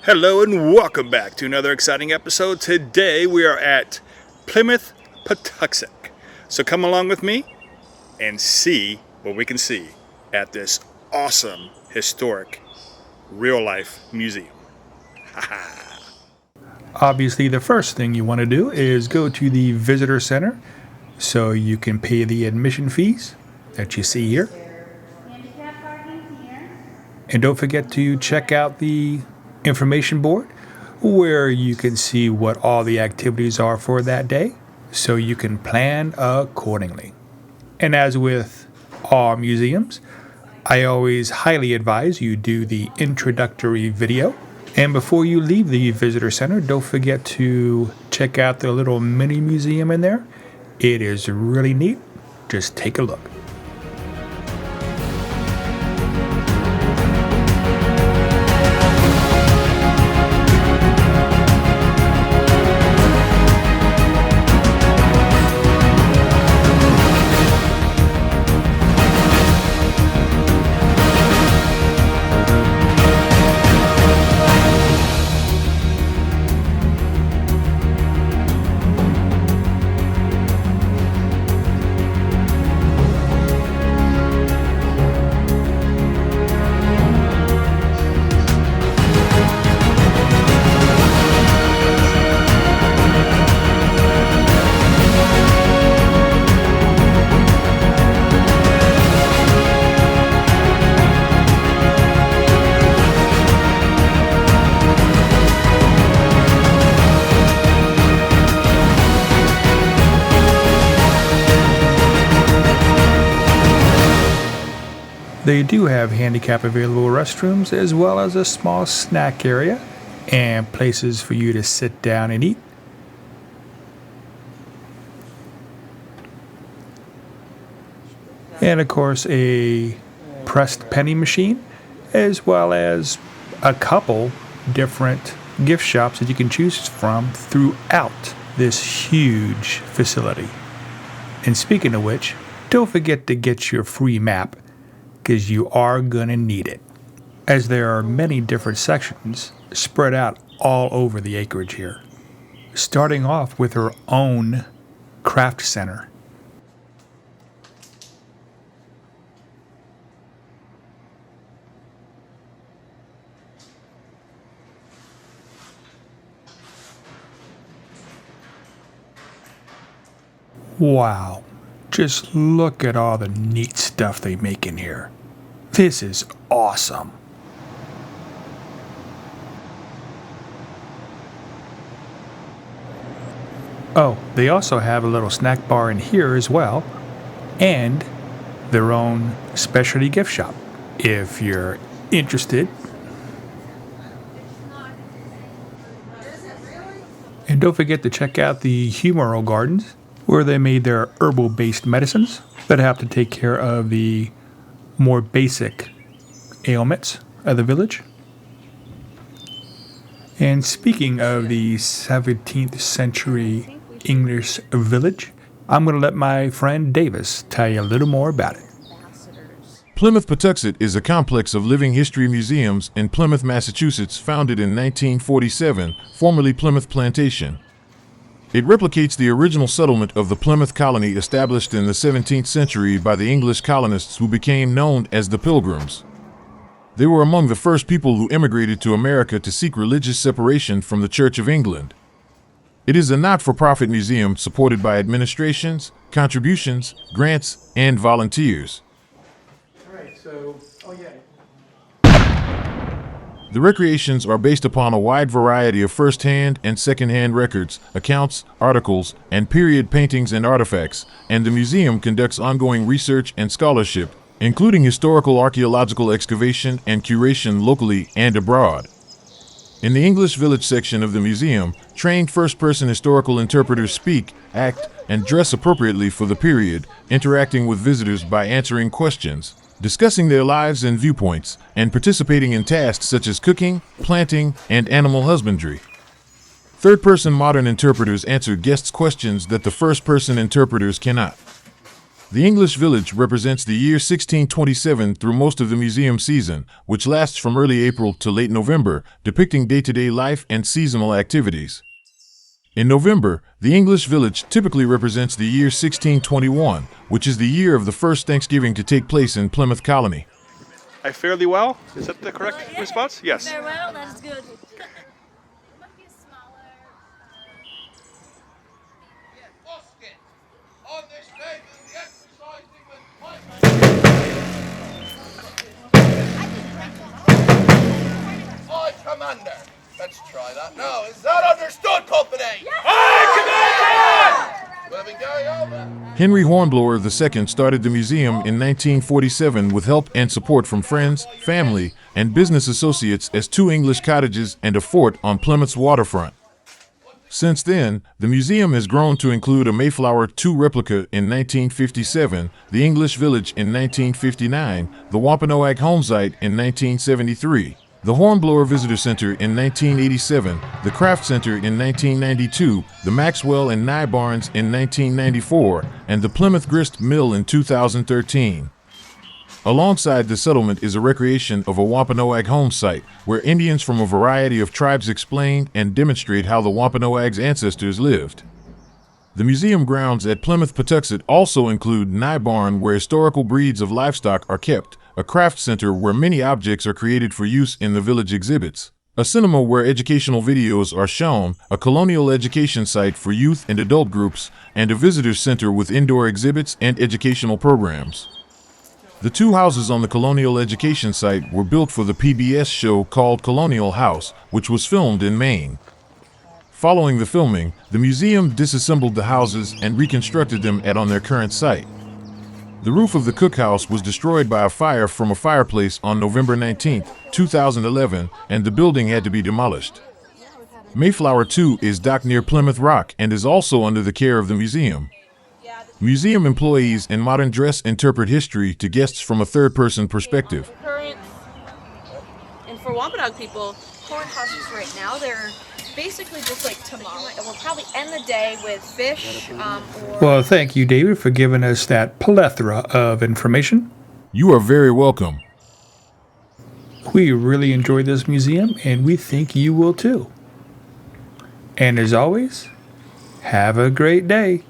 Hello and welcome back to another exciting episode. Today we are at Plimoth Patuxet. So come along with me and see what we can see at this awesome, historic, real-life museum. Obviously, the first thing you want to do is go to the visitor center so you can pay the admission fees that you see here. And don't forget to check out the information board where you can see what all the activities are for that day so you can plan accordingly. And as with all museums, I always highly advise you do the introductory video. And before you leave the visitor center, don't forget to check out the little mini museum in there. It is really neat. Just take a look. They do have handicap available restrooms as well as a small snack area and places for you to sit down and eat. And of course a pressed penny machine as well as a couple different gift shops that you can choose from throughout this huge facility. And speaking of which, don't forget to get your free map, because you are going to need it, as there are many different sections spread out all over the acreage here, starting off with her own craft center. Wow, just look at all the neat stuff they make in here. This is awesome. Oh, they also have a little snack bar in here as well, and their own specialty gift shop, if you're interested. And don't forget to check out the humoral gardens, where they made their herbal-based medicines that have to take care of the more basic ailments of the village. And speaking of the 17th century English village, I'm going to let my friend Davis tell you a little more about it. Plimoth Patuxet is a complex of living history museums in Plymouth, Massachusetts, founded in 1947, formerly Plimoth Plantation. It replicates the original settlement of the Plymouth colony established in the 17th century by the English colonists who became known as the Pilgrims. They were among the first people who immigrated to America to seek religious separation from the Church of England. It is a not-for-profit museum supported by administrations, contributions, grants, and volunteers. The recreations are based upon a wide variety of first-hand and second-hand records, accounts, articles, and period paintings and artifacts, and the museum conducts ongoing research and scholarship, including historical archaeological excavation and curation locally and abroad. In the English Village section of the museum, trained first-person historical interpreters speak, act, and dress appropriately for the period, interacting with visitors by answering questions, discussing their lives and viewpoints, and participating in tasks such as cooking, planting, and animal husbandry. Third-person modern interpreters answer guests' questions that the first-person interpreters cannot. The English village represents the year 1627 through most of the museum season, which lasts from early April to late November, depicting day-to-day life and seasonal activities. In November, the English village typically represents the year 1621, which is the year of the first Thanksgiving to take place in Plymouth Colony. I fairly well? Is that the correct response? Yes. Very well, that is good. Aye, Commander. Let's try that now. Is that understood, Company? Yes. Aye, Commander! Will we go over? Henry Hornblower II started the museum in 1947 with help and support from friends, family, and business associates as 2 English cottages and a fort on Plymouth's waterfront. Since then, the museum has grown to include a Mayflower II replica in 1957, the English Village in 1959, the Wampanoag Home Site in 1973, the Hornblower Visitor Center in 1987, the Craft Center in 1992, the Maxwell and Nye Barns in 1994, and the Plymouth Grist Mill in 2013. Alongside the settlement is a recreation of a Wampanoag home site, where Indians from a variety of tribes explain and demonstrate how the Wampanoag's ancestors lived. The museum grounds at Plimoth Patuxet also include Nye Barn, where historical breeds of livestock are kept, a craft center where many objects are created for use in the village exhibits, a cinema where educational videos are shown, a colonial education site for youth and adult groups, and a visitor center with indoor exhibits and educational programs. The 2 houses on the Colonial Education site were built for the PBS show called Colonial House, which was filmed in Maine. Following the filming, the museum disassembled the houses and reconstructed them on their current site. The roof of the cookhouse was destroyed by a fire from a fireplace on November 19, 2011, and the building had to be demolished. Mayflower II is docked near Plymouth Rock and is also under the care of the museum. Museum employees in modern dress interpret history to guests from a third-person perspective. And for Wampanoag people, corn husks right now, they're basically just like tomorrow. And we'll probably end the day with fish or... Well, thank you, David, for giving us that plethora of information. You are very welcome. We really enjoyed this museum, and we think you will too. And as always, have a great day.